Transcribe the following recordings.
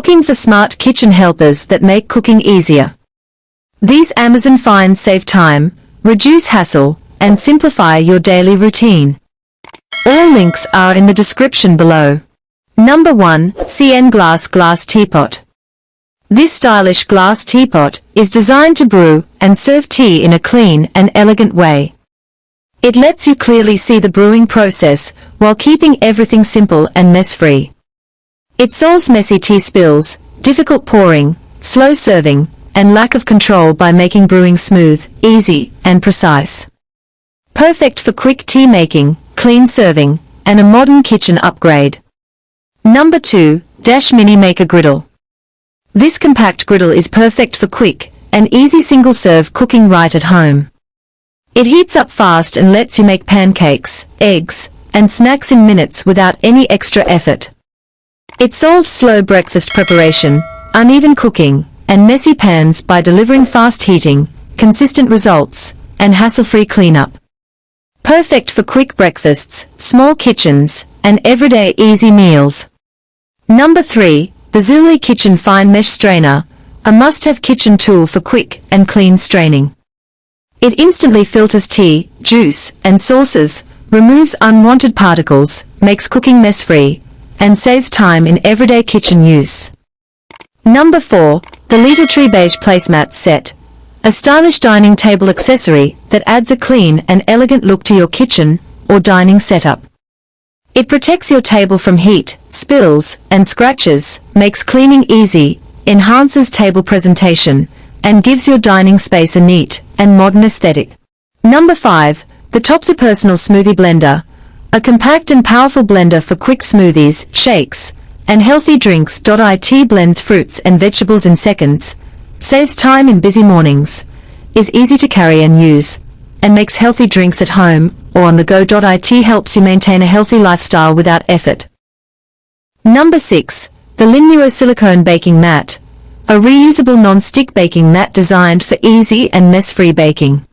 Looking for smart kitchen helpers that make cooking easier? These Amazon finds save time, reduce hassle, and simplify your daily routine. All links are in the description below. Number 1. CnGlass Glass Teapot. This stylish glass teapot is designed to brew and serve tea in a clean and elegant way. It lets you clearly see the brewing process while keeping everything simple and mess-free. It solves messy tea spills, difficult pouring, slow serving, and lack of control by making brewing smooth, easy, and precise. Perfect for quick tea making, clean serving, and a modern kitchen upgrade. Number 2. Mini Maker Griddle. This compact griddle is perfect for quick and easy single-serve cooking right at home. It heats up fast and lets you make pancakes, eggs, and snacks in minutes without any extra effort. It solves slow breakfast preparation, uneven cooking, and messy pans by delivering fast heating, consistent results, and hassle-free cleanup. Perfect for quick breakfasts, small kitchens, and everyday easy meals. Number 3. The Zulay Kitchen Fine Mesh Strainer, a must-have kitchen tool for quick and clean straining. It instantly filters tea, juice, and sauces, removes unwanted particles, makes cooking mess-free, and saves time in everyday kitchen use. Number 4. The Rotary Beige Placemats Set, a stylish dining table accessory that adds a clean and elegant look to your kitchen or dining setup. It protects your table from heat, spills, and scratches, makes cleaning easy, enhances table presentation, and gives your dining space a neat and modern aesthetic. Number 5. The TOPZEE Personal Smoothie Blender, a compact and powerful blender for quick smoothies, shakes, and healthy drinks. It blends fruits and vegetables in seconds, saves time in busy mornings, is easy to carry and use, and makes healthy drinks at home or on the go. It helps you maintain a healthy lifestyle without effort. Number 6. The IMUSA Silicone Baking Mat, a reusable non-stick baking mat designed for easy and mess-free baking.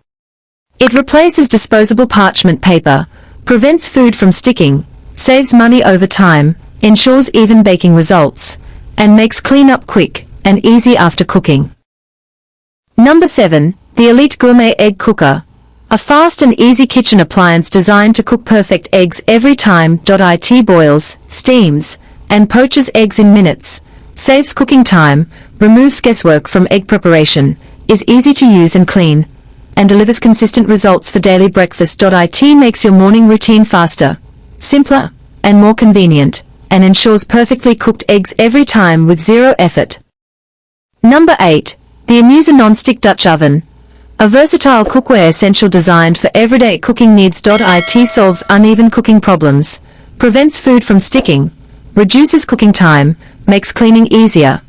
It replaces disposable parchment paper, prevents food from sticking, saves money over time, ensures even baking results, and makes cleanup quick and easy after cooking. Number 7. The Elite Gourmet Egg Cooker, a fast and easy kitchen appliance designed to cook perfect eggs every time. It boils, steams, and poaches eggs in minutes, saves cooking time, removes guesswork from egg preparation, is easy to use and clean, and delivers consistent results for daily breakfast. It makes your morning routine faster, simpler, and more convenient, and ensures perfectly cooked eggs every time with zero effort. Number 8. The IMUSA Nonstick Dutch Oven, a versatile cookware essential designed for everyday cooking needs. It solves uneven cooking problems, prevents food from sticking, reduces cooking time, makes cleaning easier,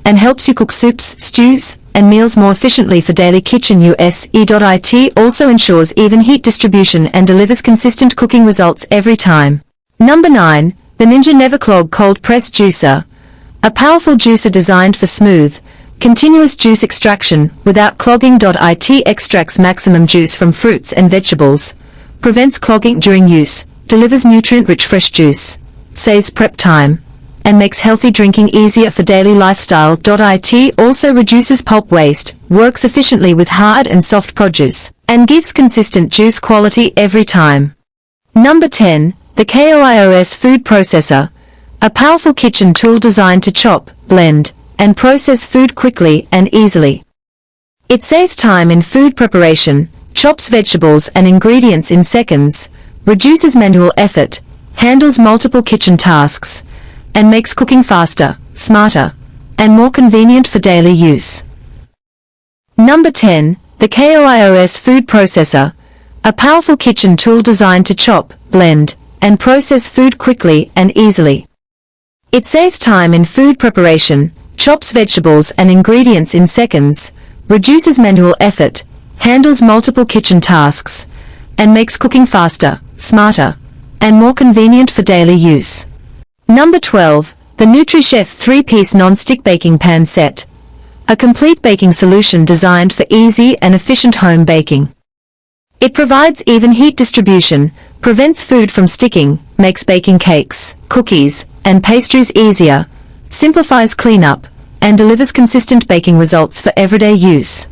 and helps you cook soups, stews, and meals more efficiently for daily kitchen use. It also ensures even heat distribution and delivers consistent cooking results every time. Number 9. The NeverClog Cold Press Juicer, a powerful juicer designed for smooth, continuous juice extraction without clogging. It extracts maximum juice from fruits and vegetables, prevents clogging during use, delivers nutrient-rich fresh juice, saves prep time, and makes healthy drinking easier for daily lifestyle. It also reduces pulp waste, works efficiently with hard and soft produce, and gives consistent juice quality every time. Number 10. The KOIOS Food Processor, a powerful kitchen tool designed to chop, blend, and process food quickly and easily. It saves time in food preparation, chops vegetables and ingredients in seconds, reduces manual effort, handles multiple kitchen tasks, and makes cooking faster, smarter, and more convenient for daily use. Number 10. The KOIOS Food Processor, a powerful kitchen tool designed to chop, blend, and process food quickly and easily. It saves time in food preparation, chops vegetables and ingredients in seconds, reduces manual effort, handles multiple kitchen tasks, and makes cooking faster, smarter, and more convenient for daily use. Number 12. The NutriChef 3-piece non-stick baking pan set, a complete baking solution designed for easy and efficient home baking. It provides even heat distribution, prevents food from sticking, makes baking cakes, cookies, and pastries easier, simplifies cleanup, and delivers consistent baking results for everyday use.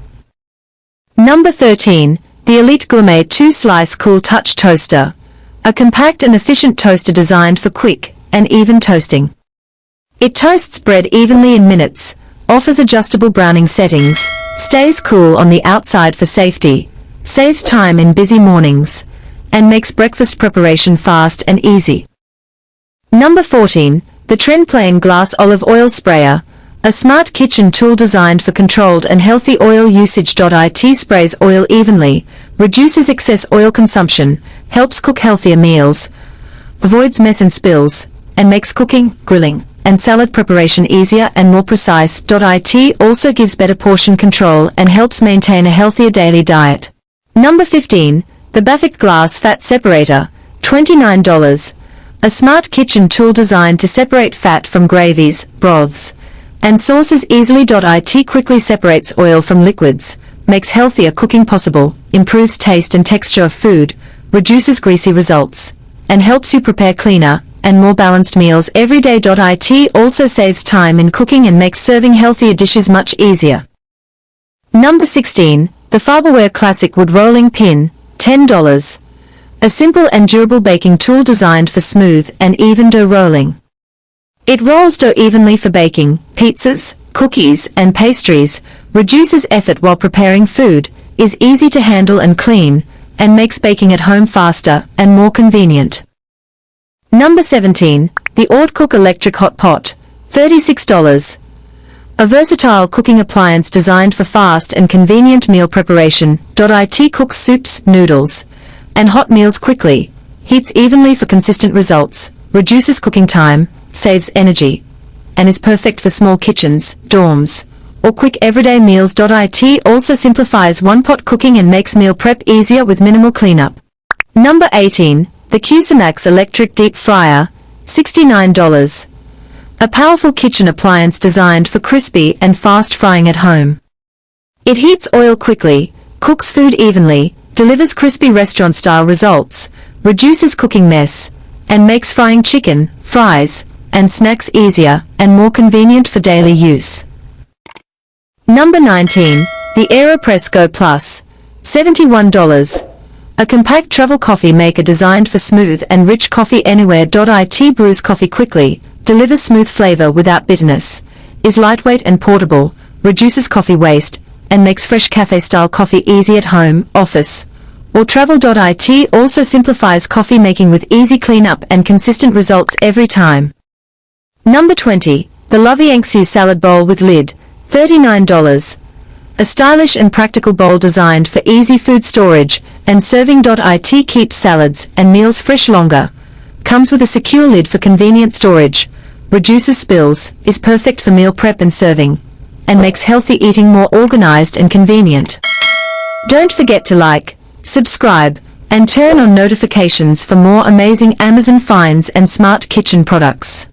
Number 13, the Elite Gourmet 2-Slice Cool Touch Toaster, a compact and efficient toaster designed for quick and even toasting. It toasts bread evenly in minutes, offers adjustable browning settings, stays cool on the outside for safety, saves time in busy mornings, and makes breakfast preparation fast and easy. Number 14, the Trend Plain Glass Olive Oil Sprayer, a smart kitchen tool designed for controlled and healthy oil usage. It sprays oil evenly, reduces excess oil consumption, helps cook healthier meals, avoids mess and spills, and makes cooking, grilling, and salad preparation easier and more precise. It also gives better portion control and helps maintain a healthier daily diet. Number 15, the Baffect Glass Fat Separator, $29, a smart kitchen tool designed to separate fat from gravies, broths, and sauces easily. It quickly separates oil from liquids, makes healthier cooking possible, improves taste and texture of food, reduces greasy results, and helps you prepare cleaner and more balanced meals every day. It also saves time in cooking and makes serving healthier dishes much easier. Number 16, the FARBERWARE Classic Wood Rolling Pin, $10, a simple and durable baking tool designed for smooth and even dough rolling. It rolls dough evenly for baking, pizzas, cookies, and pastries, reduces effort while preparing food, is easy to handle and clean, and makes baking at home faster and more convenient. Number 17, the Audecook Electric Hot Pot, $36, a versatile cooking appliance designed for fast and convenient meal preparation. It cooks soups, noodles, and hot meals quickly, heats evenly for consistent results, reduces cooking time, saves energy, and is perfect for small kitchens, dorms, or quick everyday meals. It also simplifies one-pot cooking and makes meal prep easier with minimal cleanup. Number 18, the CUSIMAX Electric Deep Fryer, $69, a powerful kitchen appliance designed for crispy and fast frying at home. It heats oil quickly, cooks food evenly, delivers crispy restaurant-style results, reduces cooking mess, and makes frying chicken, fries, and snacks easier and more convenient for daily use. Number 19, the AeroPress Go Plus, $71, a compact travel coffee maker designed for smooth and rich coffee anywhere. It brews coffee quickly, delivers smooth flavor without bitterness, is lightweight and portable, reduces coffee waste, and makes fresh cafe-style coffee easy at home, office, or travel. It also simplifies coffee making with easy cleanup and consistent results every time. Number 20, the Lovey Anxious Salad Bowl with Lid, $39, a stylish and practical bowl designed for easy food storage and serving. It keeps salads and meals fresh longer, comes with a secure lid for convenient storage, reduces spills, is perfect for meal prep and serving, and makes healthy eating more organized and convenient. Don't forget to like, subscribe, and turn on notifications for more amazing Amazon finds and smart kitchen products.